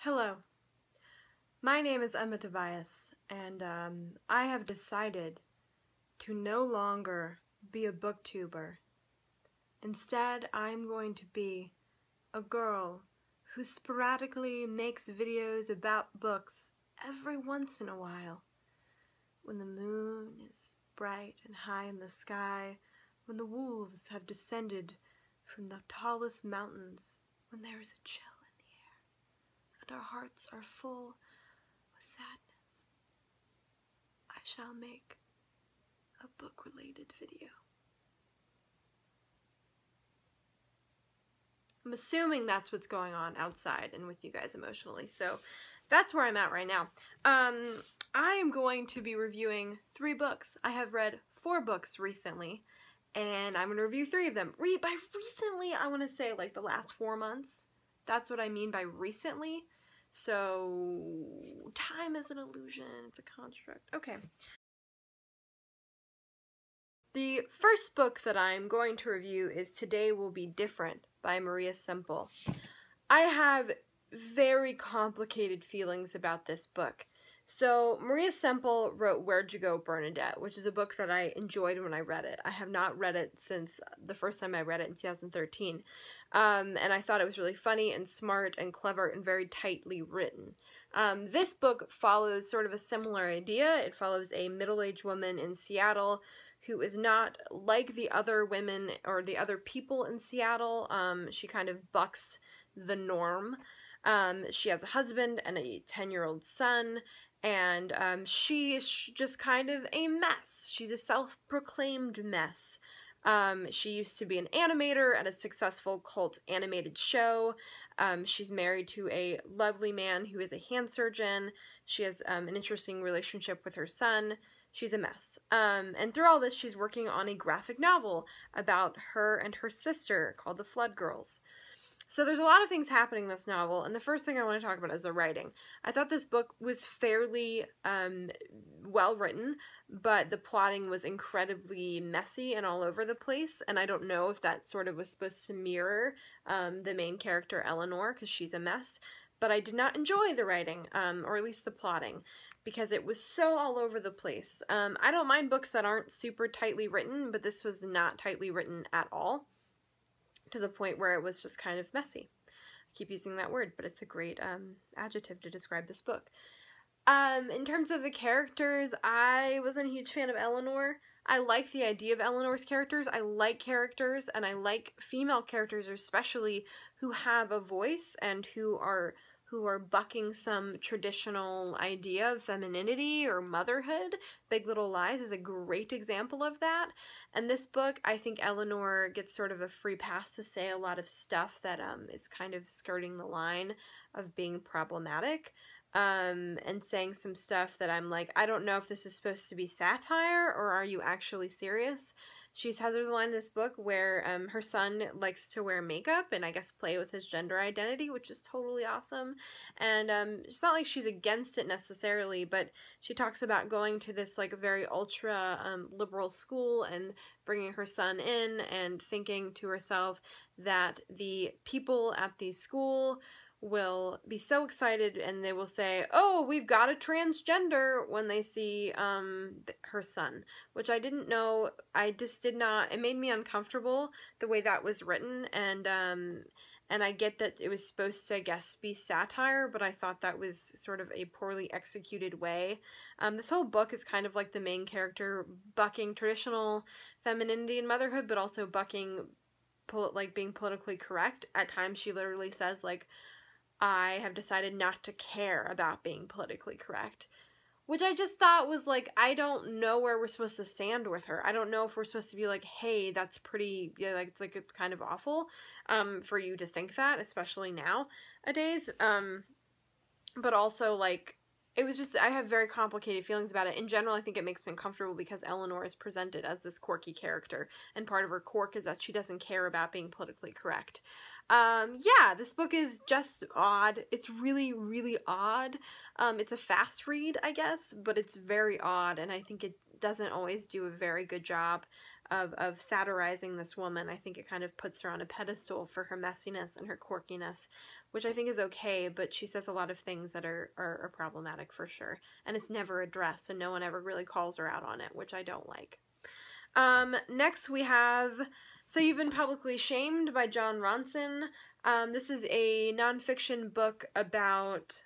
Hello, my name is Emma Tobias, and I have decided to no longer be a booktuber. Instead, I'm going to be a girl who sporadically makes videos about books every once in a while. When the moon is bright and high in the sky, when the wolves have descended from the tallest mountains, when there is a chill in the air, and our hearts are full with sadness, I shall make a book-related video. I'm assuming that's what's going on outside and with you guys emotionally, so that's where I'm at right now. I am going to be reviewing 3 books. I have read 4 books recently, and I'm going to review 3 of them. By recently, I want to say like the last 4 months. That's what I mean by recently. So, time is an illusion, it's a construct. Okay. The first book that I'm going to review is Today Will Be Different by Maria Semple. I have very complicated feelings about this book. So, Maria Semple wrote Where'd You Go, Bernadette, which is a book that I enjoyed when I read it. I have not read it since the first time I read it in 2013. And I thought it was really funny and smart and clever and very tightly written. This book follows sort of a similar idea. It follows a middle-aged woman in Seattle who is not like the other women or the other people in Seattle. She kind of bucks the norm. She has a husband and a 10-year-old son, and she is just kind of a mess. She's a self-proclaimed mess. She used to be an animator at a successful cult animated show. She's married to a lovely man who is a hand surgeon. She has an interesting relationship with her son. She's a mess. And through all this, she's working on a graphic novel about her and her sister called The Flood Girls. So there's a lot of things happening in this novel, and the first thing I want to talk about is the writing. I thought this book was fairly well written, but the plotting was incredibly messy and all over the place, and I don't know if that sort of was supposed to mirror the main character, Eleanor, because she's a mess, but I did not enjoy the writing, or at least the plotting, because it was so all over the place. I don't mind books that aren't super tightly written, but this was not tightly written at all, to the point where it was just kind of messy. I keep using that word, but it's a great adjective to describe this book. In terms of the characters, I wasn't a huge fan of Eleanor. I like the idea of Eleanor's characters. I like characters, and I like female characters especially who have a voice and who are bucking some traditional idea of femininity or motherhood. Big Little Lies is a great example of that. And this book, I think Eleanor gets sort of a free pass to say a lot of stuff that is kind of skirting the line of being problematic. And saying some stuff that I'm like, I don't know if this is supposed to be satire or are you actually serious? There's a line in this book where her son likes to wear makeup and I guess play with his gender identity, which is totally awesome. And it's not like she's against it necessarily, but she talks about going to this like very ultra liberal school and bringing her son in and thinking to herself that the people at the school will be so excited and they will say, oh, we've got a transgender when they see her son, which I didn't know. I just did not, it made me uncomfortable the way that was written, and I get that it was supposed to, I guess, be satire, but I thought that was sort of a poorly executed way. This whole book is kind of like the main character bucking traditional femininity and motherhood, but also bucking being politically correct. At times she literally says like, I have decided not to care about being politically correct, which I just thought was like, I don't know where we're supposed to stand with her. I don't know if we're supposed to be like, hey, that's pretty, yeah, like it's like it's kind of awful for you to think that, especially nowadays. But also like, it was just, I have very complicated feelings about it. In general, I think it makes me uncomfortable because Eleanor is presented as this quirky character, and part of her quirk is that she doesn't care about being politically correct. Yeah, this book is just odd. It's really, really odd. It's a fast read, I guess, but it's very odd, and I think it doesn't always do a very good job of satirizing this woman. I think it kind of puts her on a pedestal for her messiness and her quirkiness, which I think is okay, but she says a lot of things that are problematic for sure. And it's never addressed, and no one ever really calls her out on it, which I don't like. Next we have So You've Been Publicly Shamed by Jon Ronson. This is a nonfiction book about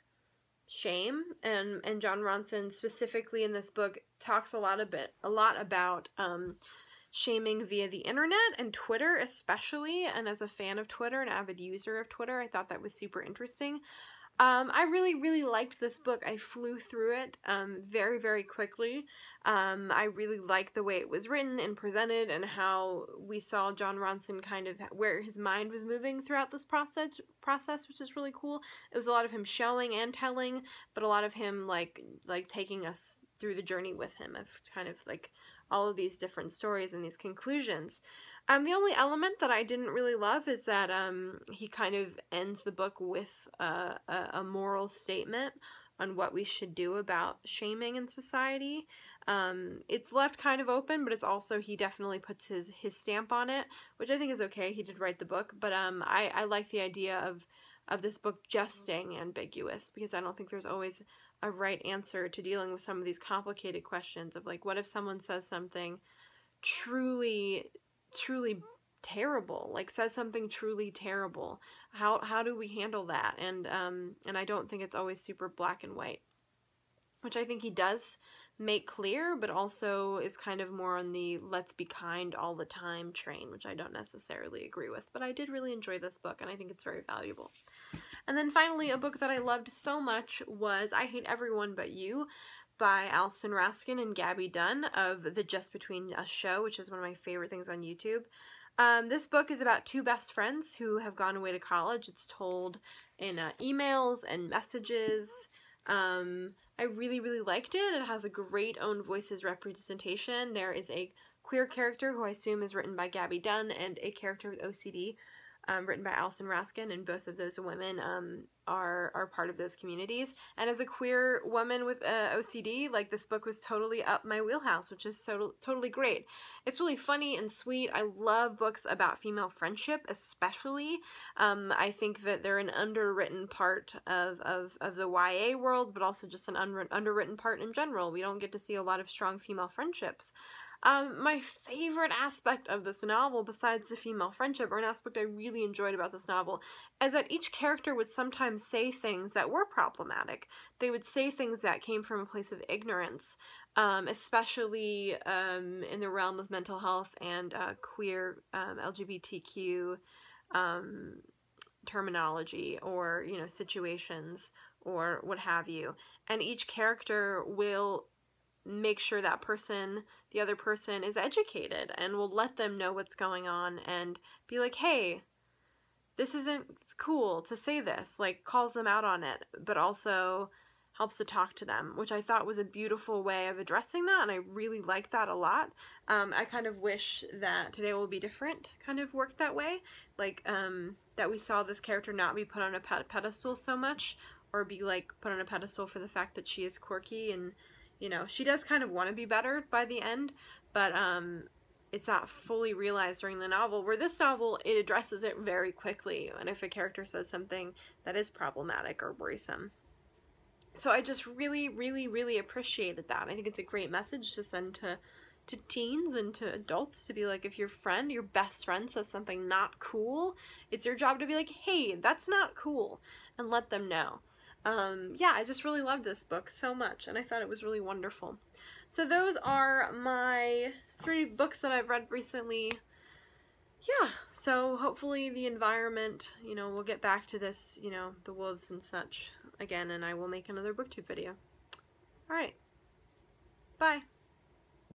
shame, and Jon Ronson specifically in this book talks a lot about shaming via the internet and Twitter especially, and as a fan of Twitter, an avid user of Twitter, I thought that was super interesting. I really liked this book. I flew through it very, very quickly. I really liked the way it was written and presented, and how we saw Jon Ronson kind of where his mind was moving throughout this process, which is really cool. It was a lot of him showing and telling, but a lot of him like taking us through the journey with him of kind of like all of these different stories and these conclusions. The only element that I didn't really love is that he kind of ends the book with a moral statement on what we should do about shaming in society. It's left kind of open, but it's also, he definitely puts his stamp on it, which I think is okay. He did write the book, but I like the idea of this book just staying ambiguous, because I don't think there's always a right answer to dealing with some of these complicated questions of like, what if someone says something truly terrible, like says something truly terrible, how do we handle that? And I don't think it's always super black and white, which I think he does make clear, but also is kind of more on the let's be kind all the time train, which I don't necessarily agree with, but I did really enjoy this book, and I think it's very valuable. And then finally, a book that I loved so much was I Hate Everyone But You by Alison Raskin and Gabby Dunn of the Just Between Us show, which is one of my favorite things on YouTube. This book is about two best friends who have gone away to college. It's told in emails and messages. I really liked it. It has a great own voices representation. There is a queer character who I assume is written by Gabby Dunn, and a character with OCD written by Alison Raskin, and both of those women are part of those communities. And as a queer woman with OCD, like, this book was totally up my wheelhouse, which is totally great. It's really funny and sweet. I love books about female friendship, especially. I think that they're an underwritten part of the YA world, but also just an underwritten part in general. We don't get to see a lot of strong female friendships. My favorite aspect of this novel, besides the female friendship, or an aspect I really enjoyed about this novel, is that each character would sometimes say things that were problematic. They would say things that came from a place of ignorance, especially in the realm of mental health and queer LGBTQ terminology, or, you know, situations, or what have you. And each character will make sure that the other person is educated, and will let them know what's going on, and be like, hey, this isn't cool to say this, like, calls them out on it, but also helps to talk to them, which I thought was a beautiful way of addressing that, and I really like that a lot. I kind of wish that Today Will Be Different kind of worked that way, like, that we saw this character not be put on a pedestal so much, or be, like, put on a pedestal for the fact that she is quirky, and, you know, she does kind of want to be better by the end, but it's not fully realized during the novel, where this novel, it addresses it very quickly, and if a character says something that is problematic or worrisome. So I just really appreciated that. I think it's a great message to send to teens and to adults, to be like, if your best friend says something not cool, it's your job to be like, hey, that's not cool, and let them know. Yeah, I just really loved this book so much, and I thought it was really wonderful. So those are my 3 books that I've read recently. Yeah, so hopefully the environment, you know, we'll get back to this, you know, the wolves and such again, and I will make another booktube video. Alright, bye!